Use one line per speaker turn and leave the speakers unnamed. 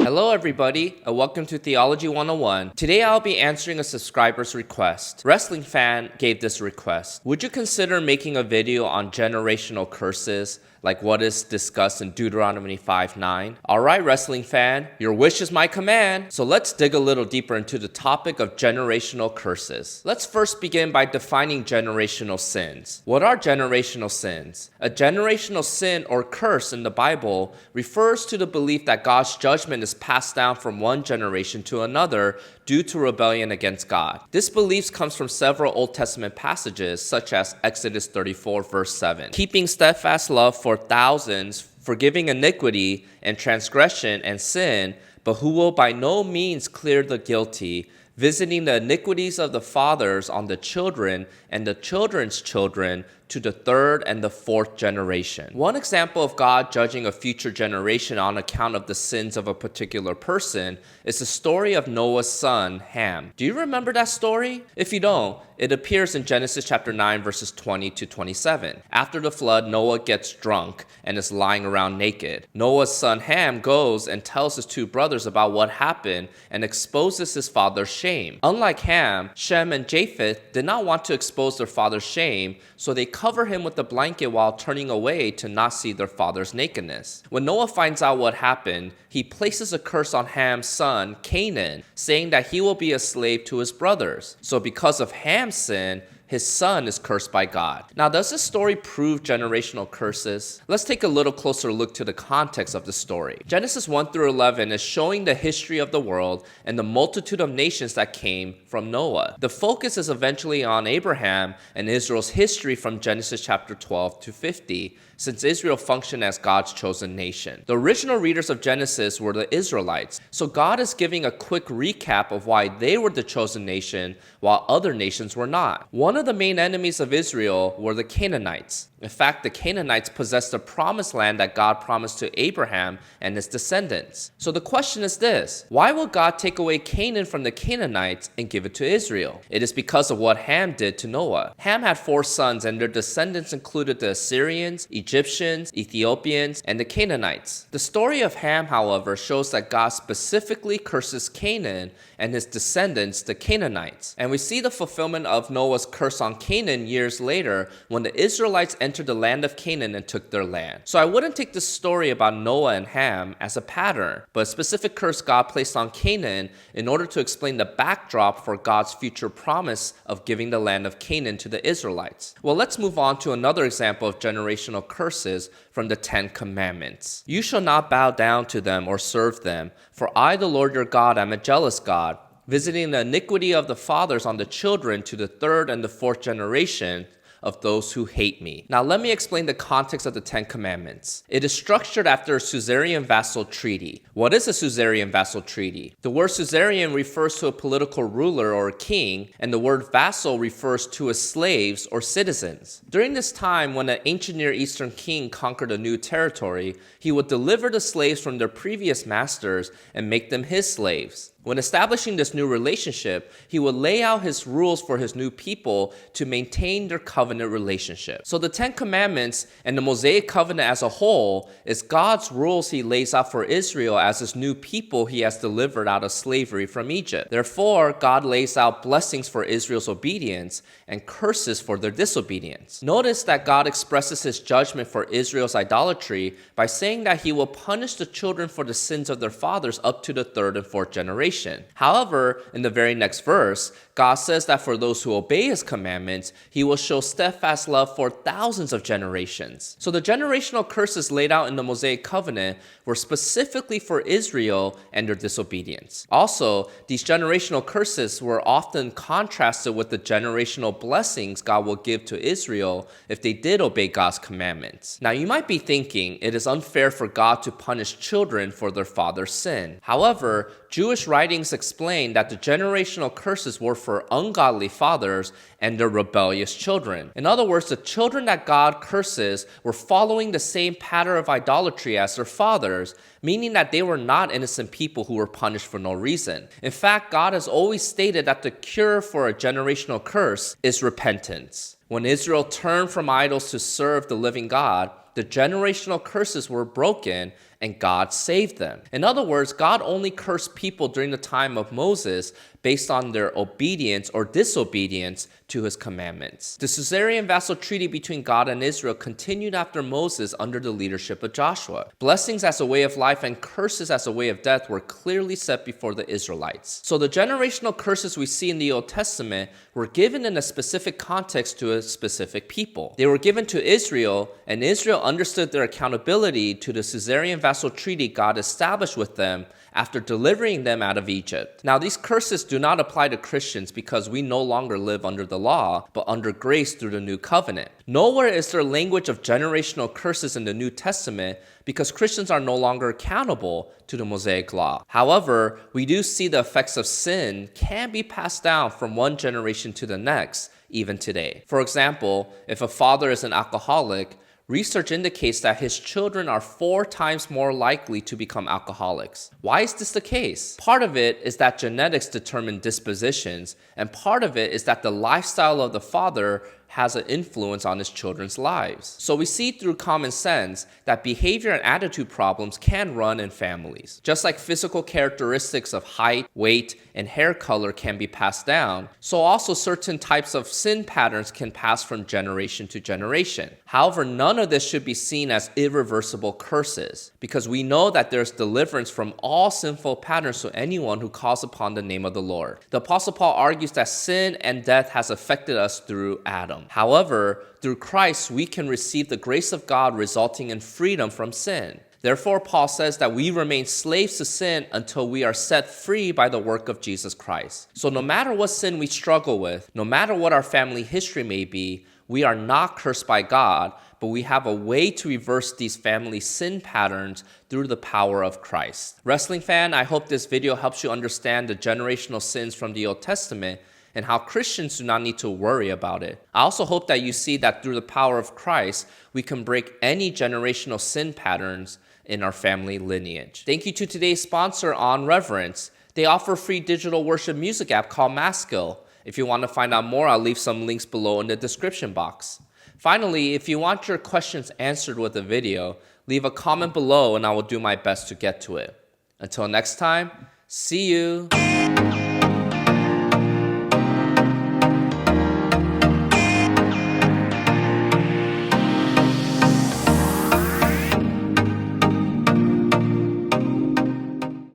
Hello everybody, and welcome to Theology 101. Today I'll be answering a subscriber's request. Wrestling Fan gave this request. Would you consider making a video on generational curses, like what is discussed in Deuteronomy 5:9? Alright, Wrestling Fan, your wish is my command. So let's dig a little deeper into the topic of generational curses. Let's first begin by defining generational sins. What are generational sins? A generational sin or curse in the Bible refers to the belief that God's judgment is passed down from one generation to another due to rebellion against God. This belief comes from several Old Testament passages, such as Exodus 34, verse 7. Keeping steadfast love for thousands, forgiving iniquity and transgression and sin, but who will by no means clear the guilty, visiting the iniquities of the fathers on the children and the children's children to the third and the fourth generation. One example of God judging a future generation on account of the sins of a particular person is the story of Noah's son, Ham. Do you remember that story? If you don't, it appears in Genesis chapter 9, verses 20 to 27. After the flood, Noah gets drunk and is lying around naked. Noah's son Ham goes and tells his two brothers about what happened and exposes his father's shame. Unlike Ham, Shem and Japheth did not want to expose their father's shame, so they cover him with a blanket while turning away to not see their father's nakedness. When Noah finds out what happened, he places a curse on Ham's son, Canaan, saying that he will be a slave to his brothers. So because of Ham's sin, his son is cursed by God. Now, does this story prove generational curses? Let's take a little closer look to the context of the story. Genesis 1 through 11 is showing the history of the world and the multitude of nations that came from Noah. The focus is eventually on Abraham and Israel's history from Genesis chapter 12 to 50, since Israel functioned as God's chosen nation. The original readers of Genesis were the Israelites, so God is giving a quick recap of why they were the chosen nation while other nations were not. One of the main enemies of Israel were the Canaanites. In fact, the Canaanites possessed the promised land that God promised to Abraham and his descendants. So the question is this: why will God take away Canaan from the Canaanites and give it to Israel? It is because of what Ham did to Noah. Ham had 4 sons, and their descendants included the Assyrians, Egyptians, Ethiopians, and the Canaanites. The story of Ham, however, shows that God specifically curses Canaan and his descendants, the Canaanites. And we see the fulfillment of Noah's curse on Canaan years later when the Israelites entered the land of Canaan and took their land. So I wouldn't take this story about Noah and Ham as a pattern, but a specific curse God placed on Canaan in order to explain the backdrop for God's future promise of giving the land of Canaan to the Israelites. Well, let's move on to another example of generational curses from the 10 Commandments. You shall not bow down to them or serve them, for I, the Lord your God, am a jealous God, visiting the iniquity of the fathers on the children to the third and the fourth generation of those who hate me. Now let me explain the context of the 10 Commandments. It is structured after a suzerain vassal treaty. What is a suzerain vassal treaty? The word suzerain refers to a political ruler or a king, and the word vassal refers to his slaves or citizens. During this time, when an ancient Near Eastern king conquered a new territory, he would deliver the slaves from their previous masters and make them his slaves. When establishing this new relationship, he would lay out his rules for his new people to maintain their covenant relationship. So the 10 Commandments and the Mosaic covenant as a whole is God's rules he lays out for Israel as his new people he has delivered out of slavery from Egypt. Therefore, God lays out blessings for Israel's obedience and curses for their disobedience. Notice that God expresses his judgment for Israel's idolatry by saying that he will punish the children for the sins of their fathers up to the third and fourth generation. However, in the very next verse, God says that for those who obey his commandments, he will show steadfast love for thousands of generations. So the generational curses laid out in the Mosaic covenant were specifically for Israel and their disobedience. Also, these generational curses were often contrasted with the generational blessings God will give to Israel if they did obey God's commandments. Now, you might be thinking it is unfair for God to punish children for their father's sin. However, Jewish writings explain that the generational curses were for ungodly fathers and their rebellious children. In other words, the children that God curses were following the same pattern of idolatry as their fathers, meaning that they were not innocent people who were punished for no reason. In fact, God has always stated that the cure for a generational curse is repentance. When Israel turned from idols to serve the living God, the generational curses were broken and God saved them. In other words, God only cursed people during the time of Moses based on their obedience or disobedience to his commandments. The Caesarean vassal treaty between God and Israel continued after Moses under the leadership of Joshua. Blessings as a way of life and curses as a way of death were clearly set before the Israelites. So the generational curses we see in the Old Testament were given in a specific context to a specific people. They were given to Israel, and Israel understood their accountability to the Caesarean vassal treaty God established with them after delivering them out of Egypt. Now, these curses do not apply to Christians because we no longer live under the law, but under grace through the new covenant. Nowhere is there language of generational curses in the New Testament because Christians are no longer accountable to the Mosaic law. However, we do see the effects of sin can be passed down from one generation to the next, even today. For example, if a father is an alcoholic, research indicates that his children are 4 times more likely to become alcoholics. Why is this the case? Part of it is that genetics determine dispositions, and part of it is that the lifestyle of the father has an influence on his children's lives. So we see through common sense that behavior and attitude problems can run in families. Just like physical characteristics of height, weight, and hair color can be passed down, so also certain types of sin patterns can pass from generation to generation. However, none of this should be seen as irreversible curses, because we know that there's deliverance from all sinful patterns to anyone who calls upon the name of the Lord. The Apostle Paul argues that sin and death has affected us through Adam. However, through Christ, we can receive the grace of God resulting in freedom from sin. Therefore, Paul says that we remain slaves to sin until we are set free by the work of Jesus Christ. So no matter what sin we struggle with, no matter what our family history may be, we are not cursed by God, but we have a way to reverse these family sin patterns through the power of Christ. Wrestling fan, I hope this video helps you understand the generational sins from the Old Testament and how Christians do not need to worry about it. I also hope that you see that through the power of Christ, we can break any generational sin patterns in our family lineage. Thank you to today's sponsor, Awe and Reverence. They offer a free digital worship music app called Maskill. If you want to find out more, I'll leave some links below in the description box. Finally, if you want your questions answered with a video, leave a comment below and I will do my best to get to it. Until next time, see you.